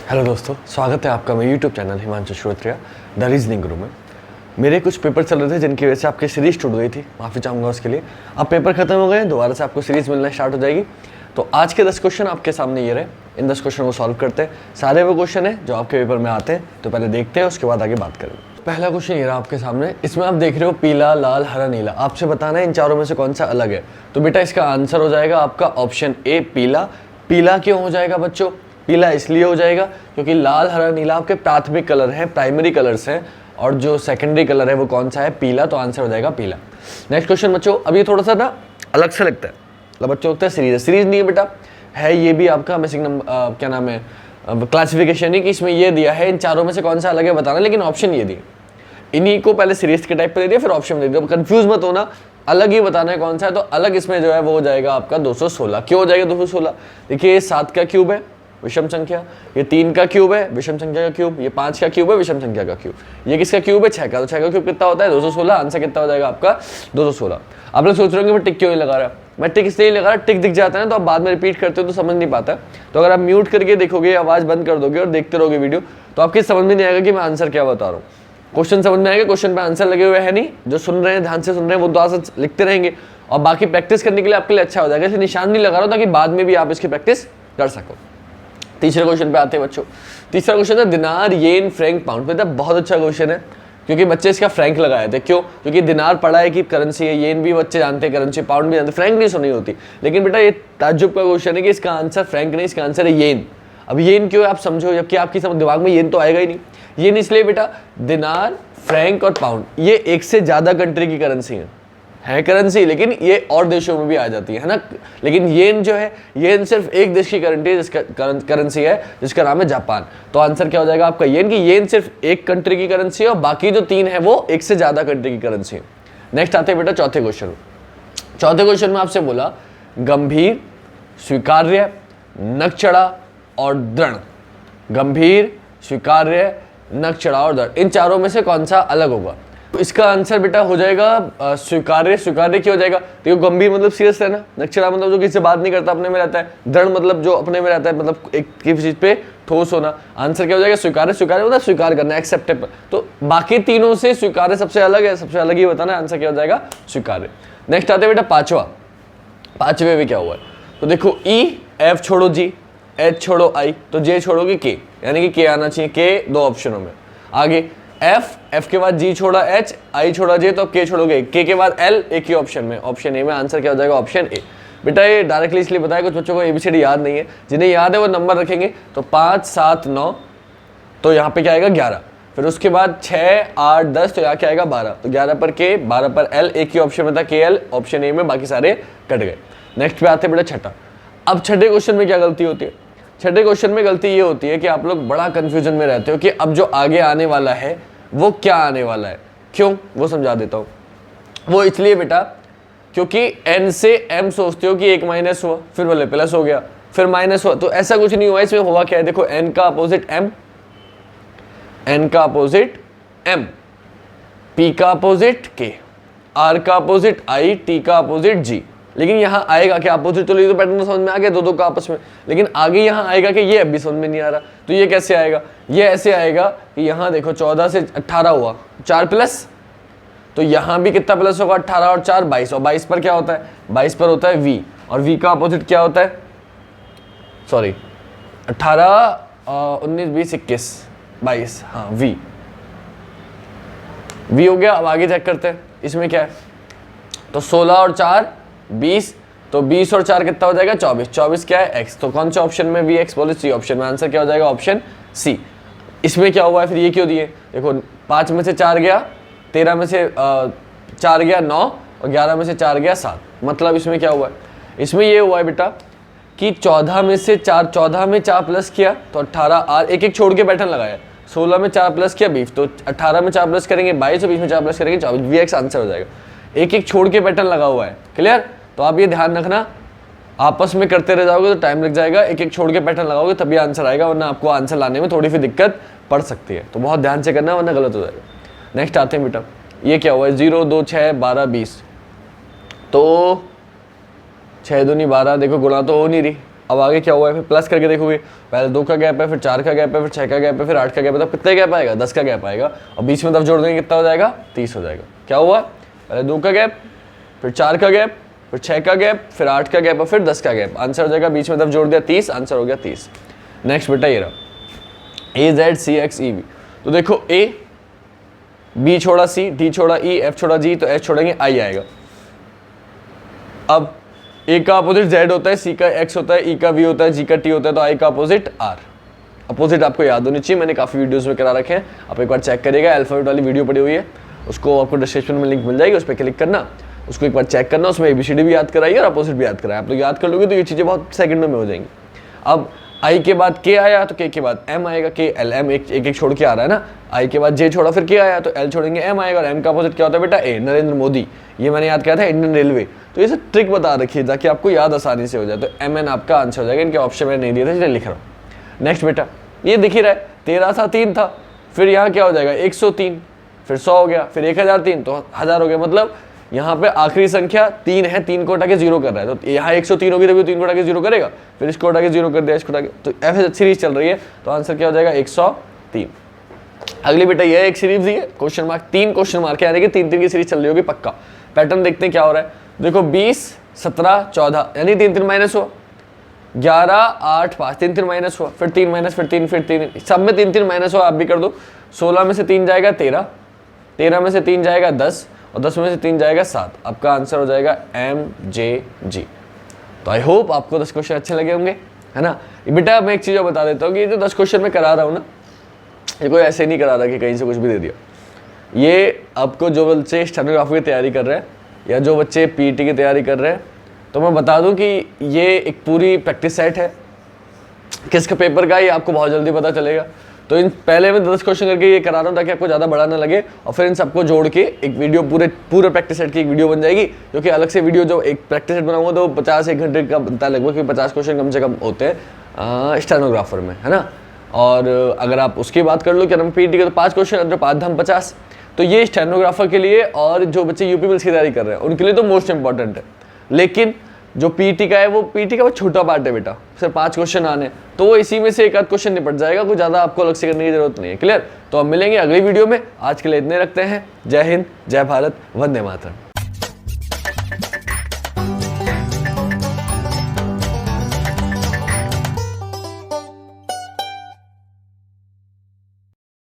Hello दोस्तों, स्वागत है आपका मेरे YouTube channel Himanshu Shrotriya the reasoning guru में। मेरे कुछ पेपर चल रहे थे जिनकी वजह से आपकी सीरीज टूट गई थी, माफ़ी चाहूँगा उसके लिए। अब पेपर खत्म हो गए, दोबारा से आपको सीरीज मिलना स्टार्ट हो जाएगी। तो आज के 10 क्वेश्चन आपके सामने ये रहे। इन 10 क्वेश्चन को सॉल्व करते हैं। सारे वो क्वेश्चन है जो आपके पेपर में आते हैं, तो पहले देखते हैं, उसके बाद आगे बात करेंगे। पहला क्वेश्चन ये रहा आपके सामने। इसमें आप देख रहे हो पीला, लाल, हरा, नीला। आपसे बताना है इन चारों में से कौन सा अलग है। तो बेटा इसका आंसर हो जाएगा आपका ऑप्शन ए, पीला। पीला क्यों हो जाएगा बच्चों? पीला इसलिए हो जाएगा क्योंकि लाल, हरा, नीला आपके प्राथमिक कलर हैं, प्राइमरी कलर्स हैं, और जो सेकेंडरी कलर है वो कौन सा है? पीला। तो आंसर हो जाएगा पीला। नेक्स्ट क्वेश्चन बच्चों, अब ये थोड़ा सा ना अलग से लगता है, मतलब बच्चों लगता है सीरीज है। सीरीज नहीं है बेटा, है ये भी आपका बेसिक नंबर, क्या नाम है, क्लासिफिकेशन ही, कि इसमें ये दिया है इन चारों में से कौन सा अलग है बताना, लेकिन ऑप्शन ये दिए। इन्हीं को पहले सीरीज के टाइप पे दे दिया, फिर ऑप्शन दे दिया। कंफ्यूज मत होना, अलग ही बताना है कौन सा है। तो अलग इसमें जो है वो हो जाएगा आपका 216। क्यों हो जाएगा 216? देखिए ये 7 का क्यूब है, विषम संख्या। ये 3 का क्यूब है, विषम संख्या का क्यूब। ये 5 का क्यूब है, विषम संख्या का क्यूब। ये किसका क्यूब है? 6 का। तो 6 का क्यूब कितना होता है? 216। आंसर कितना हो जाएगा आपका? 216। आप लोग सोच रहे होंगे मैं टिक क्यों नहीं लगा रहा। मैं टिक इसलिए नहीं लगा रहा, टिक दिख जाता है ना, तो आप बाद में रिपीट करते हो तो समझ नहीं पाता। तो अगर आप म्यूट करके देखोगे, आवाज बंद कर दोगे और देखते रहोगे वीडियो, तो आपकी समझ में नहीं आएगा कि मैं आंसर क्या बता रहा हूँ। क्वेश्चन समझ में आएगा, क्वेश्चन पे आंसर लगे हुए है नहीं। जो सुन रहे हैं, ध्यान से सुन रहे हैं, वो तो आंसर लिखते रहेंगे, और बाकी प्रैक्टिस करने के लिए आपके लिए अच्छा हो जाएगा। इसलिए निशान नहीं लगा रहा हूं ताकि बाद में भी आप इसकी प्रैक्टिस कर सको। तीसरे क्वेश्चन पे आते हैं बच्चों। तीसरा क्वेश्चन है दिनार, येन, फ्रैंक, पाउंड। बेटा बहुत अच्छा क्वेश्चन है, क्योंकि बच्चे इसका फ्रैंक लगाए थे। क्यों? क्योंकि दिनार पढ़ा है कि करेंसी है, येन भी बच्चे जानते हैं करेंसी, पाउंड भी जानते हैं, फ्रैंक नहीं सुनी होती। लेकिन बेटा ये ताज्जुब का क्वेश्चन है कि इसका आंसर फ्रैंक नहीं, इसका आंसर है येन। अब येन क्यों आप समझो, जबकि आपकी दिमाग में येन तो आएगा ही नहीं। येन इसलिए बेटा, दिनार, फ्रैंक और पाउंड ये एक से ज्यादा कंट्री की करेंसी है करेंसी, लेकिन ये और देशों में भी आ जाती है ना। लेकिन येन जो है, येन सिर्फ एक देश की करेंसी है जिसका नाम है जापान। तो आंसर क्या हो जाएगा आपका? येन। की येन सिर्फ एक कंट्री की करेंसी है और बाकी जो 3 है वो एक से ज्यादा कंट्री की करेंसी है। नेक्स्ट आते हैं बेटा चौथे क्वेश्चन। चौथे क्वेश्चन में आपसे बोला गंभीर, स्वीकार्य, नक चढ़ा और दृढ़। गंभीर, स्वीकार्य, नक चढ़ा और दृढ़, इन चारों में से कौन सा अलग होगा? तो इसका आंसर बेटा हो जाएगा स्वीकार्य। स्वीकार्य क्यों हो जाएगा? देखो गंभीर मतलब सीरियस रहना, नक चढ़ा मतलब जो किसी से बात नहीं करता, अपने में रहता है, दृढ़ मतलब जो अपने में रहता है, मतलब एक किसी चीज पे ठोस होना। आंसर क्या हो जाएगा? स्वीकार्य। स्वीकार्य मतलब स्वीकार करना, एक्सेप्टेबल। तो बाकी तीनों से स्वीकार्य सबसे अलग है, सबसे अलग ही बताना है। आंसर क्या हो जाएगा? स्वीकार्य। नेक्स्ट आते हैं बेटा पांचवा। पांचवे में क्या हुआ है? तो देखो ई, एफ छोड़ो जी, एच छोड़ो आई, तो जे छोड़ोगे के, यानी कि के आना चाहिए। के 2 ऑप्शनों में। आगे एफ के बाद जी छोड़ा एच, आई छोड़ा जे, तो के छोड़ोगे के बाद एल, एक ही ऑप्शन में, ऑप्शन ए में। आंसर क्या हो जाएगा? Option A. बेटा ये डायरेक्टली इसलिए बताया, कुछ बच्चों को एबीसीडी याद नहीं है, जिन्हें याद है वो नंबर रखेंगे। तो 5, 7, 9, तो यहाँ पे क्या आएगा? 11। फिर उसके बाद 6, 8, 10, तो यहाँ क्या आएगा? 12। तो 11 पर के, 12 पर एल, एक ही ऑप्शन में था के एल, ऑप्शन ए में, बाकी सारे कट गए। नेक्स्ट पे आते हैं बेटा छठा। अब छठे क्वेश्चन में क्या गलती होती है? छठे क्वेश्चन में गलती ये होती है कि आप लोग बड़ा कंफ्यूजन में रहते हो कि अब जो आगे आने वाला है वो क्या आने वाला है। क्यों? वो समझा देता हूं। वो इसलिए बेटा क्योंकि n से m सोचते हो कि एक माइनस हुआ, फिर बोले प्लस हो गया, फिर माइनस हुआ, तो ऐसा कुछ नहीं हुआ। इसमें हुआ क्या है? देखो n का अपोजिट m, n का अपोजिट m, p का अपोजिट k, r का अपोजिट i, t का अपोजिट g। लेकिन यहाँ आएगा क्या? अपोजिट तो तो पैटर्न समझ में आ गया दो का आपस में, लेकिन आगे यहाँ आएगा कि ये अभी समझ में नहीं आ रहा। तो ये कैसे आएगा? ये ऐसे आएगा कि यहाँ देखो 14 से 18 हुआ, 4 प्लस, तो यहाँ भी कितना प्लस होगा? 18 और 4 22, और 22 पर क्या होता है? 22 पर होता है v, और v का अपोजिट क्या होता है? सॉरी 18, 19, 20, 21, 22, हाँ v हो गया। अब आगे चेक करते हैं इसमें क्या है। तो 16 और 4 20, तो 20 और 4 कितना हो जाएगा? 24। 24 क्या है? x। तो कौन से ऑप्शन में? वी एक्स बोले सी ऑप्शन में। आंसर क्या हो जाएगा? Option C. इसमें क्या हुआ है फिर? ये क्यों दिए? देखो 5 में से 4 गया, 13 में से 4 गया 9, और 11 में से 4 गया 7। मतलब इसमें क्या हुआ है? इसमें ये हुआ है बेटा कि 14 में से 4, 14 में 4 प्लस किया तो 18, और एक एक छोड़ के पैटर्न लगाया। 16 में 4 प्लस किया 20, तो 18 में 4 प्लस करेंगे 22, और 20 में 4 प्लस करेंगे 24। वी एक्स आंसर हो जाएगा। एक एक छोड़ के पैटर्न लगा हुआ है। क्लियर? तो आप ये ध्यान रखना, आपस में करते रह जाओगे तो टाइम लग जाएगा। एक एक छोड़ के पैटर्न लगाओगे तभी आंसर आएगा, वरना आपको आंसर लाने में थोड़ी सी दिक्कत पड़ सकती है। तो बहुत ध्यान से करना, वरना गलत हो जाएगा। नेक्स्ट आते हैं बेटा, ये क्या हुआ है? 0, 2, 6, 12, 20, तो 6 दूनी 12, देखो गुणा तो हो नहीं रही, अब आगे क्या हुआ है, फिर प्लस करके देखोगे, पहले 2 का गैप है, फिर 4 का गैप है, फिर 6 का गैप है, फिर 8 का गैप है, तो कितने गैप आएगा, 10 का गैप आएगा। और बीच में तब जोड़ देंगे कितना हो जाएगा, 30 हो जाएगा। क्या हुआ, पहले 2 का गैप, फिर 4 का गैप, फिर 6 का गैप, फिर 8 का गैप और फिर 10 का गैप, आंसर हो जाएगा, बीच में तब जोड़ दिया 30, आंसर हो गया 30। नेक्स्ट बेटा ये रहा AZCXEB। तो देखो A, B छोड़ा C, D छोड़ा E, F छोड़ा G, तो H छोड़ेंगे I आएगा। अब A का अपोजिट Z होता है, C का X होता है, E का V होता है, G का T होता है, तो I का अपोजिट R। अपोजिट आपको याद होनी चाहिए, मैंने काफ़ी वीडियोस में करा रखे हैं, आप एक बार चेक करिएगा। अल्फाबेट वाली वीडियो पड़ी हुई है, उसको आपको डिस्क्रिप्शन में लिंक मिल जाएगी, उस पर क्लिक करना, उसको एक बार चेक करना, उसमें ABCD भी याद कराइए और अपोजिट भी याद कराइए। आप लोग याद कर लोगे तो ये चीज़ें बहुत सेकंडों में हो जाएंगी। अब I के बाद K आया तो K के बाद M आएगा, K L M एक छोड़ के आ रहा है ना। I के बाद J छोड़ा फिर K आया तो L छोड़ेंगे M आएगा, और M का अपोजिट क्या होता है बेटा A, नरेंद्र मोदी। ये मैंने याद किया था, इंडियन रेलवे। तो ये सब ट्रिक बता रखी है ताकि आपको याद आसानी से हो जाए। तो MN आपका आंसर हो जाएगा, इनके ऑप्शन मैंने नहीं दिए थे इसलिए लिख रहा हूँ। नेक्स्ट बेटा ये दिख ही रहा है, 13 था 3 था, फिर यहाँ क्या हो जाएगा 103, फिर 100 हो गया, फिर 1003 तो 1000 हो गया। मतलब यहाँ पे आखिरी संख्या 3 है, 3 को हटा के 0 कर रहा है, तो यहाँ 103 होगी तभी 3 को हटा के 0 करेगा, फिर इसको हटा के 0 कर दिया, इसको हटा के, तो ऐसे सीरीज चल रही है। तो आंसर क्या हो जाएगा 103। अगली बेटा ये एक सीरीज दी है, क्वेश्चन मार्क 3 क्वेश्चन मार्क यानी कि 3 की सीरीज चल रही होगी पक्का। पैटर्न देखते हैं क्या हो रहा है। देखो 20 17 14 यानी 3 माइनस हुआ, 11 8 5 3 माइनस हुआ, फिर 3 माइनस, फिर 3 फिर 3, सब में 3 माइनस हुआ, आप भी कर दो। 16 में से 3 जाएगा 13, 13 में से 3 जाएगा 10, और 10 में से 3 जाएगा 7। आपका आंसर हो जाएगा MJG। तो आई होप आपको 10 क्वेश्चन अच्छे लगे होंगे, है ना। बेटा मैं एक चीज़ और बता देता हूँ कि ये जो 10 क्वेश्चन मैं करा रहा हूँ ना, ये कोई ऐसे नहीं करा रहा कि कहीं से कुछ भी दे दिया। ये आपको जो बच्चे स्टेनोग्राफी की तैयारी कर रहे हैं या जो बच्चे PET की तैयारी कर रहे हैं, तो मैं बता दूं कि ये एक पूरी प्रैक्टिस सेट है। किसका पेपर का ये आपको बहुत जल्दी पता चलेगा। तो इन पहले मैं 10 क्वेश्चन करके ये करा रहा हूँ ताकि आपको ज़्यादा बड़ा ना लगे, और फिर इन सबको जोड़ के एक वीडियो पूरे प्रैक्टिस सेट की एक वीडियो बन जाएगी। क्योंकि अलग से वीडियो जो एक प्रैक्टिस सेट बनाऊंगा तो 50-1 घंटे का बनता है लगभग, क्योंकि 50 क्वेश्चन कम से कम होते हैं स्टेनोग्राफर में, है ना। और अगर आप उसकी बात कर लो कि हम PET के तो 5 क्वेश्चन, 5 धाम 50, तो ये स्टेनोग्राफर के लिए और जो बच्चे UP पुलिस की तैयारी कर रहे हैं उनके लिए तो मोस्ट इंपॉर्टेंट है। लेकिन जो PET का है वो PET का बहुत छोटा पार्ट है बेटा, सिर्फ 5 क्वेश्चन आने, तो वो इसी में से एक आध क्वेश्चन निपट जाएगा, कोई ज़्यादा आपको अलग से करने की जरूरत नहीं है। क्लियर। तो हम मिलेंगे अगली वीडियो में, आज के लिए इतने रखते हैं। जय हिंद, जय भारत, वंदे मातरम।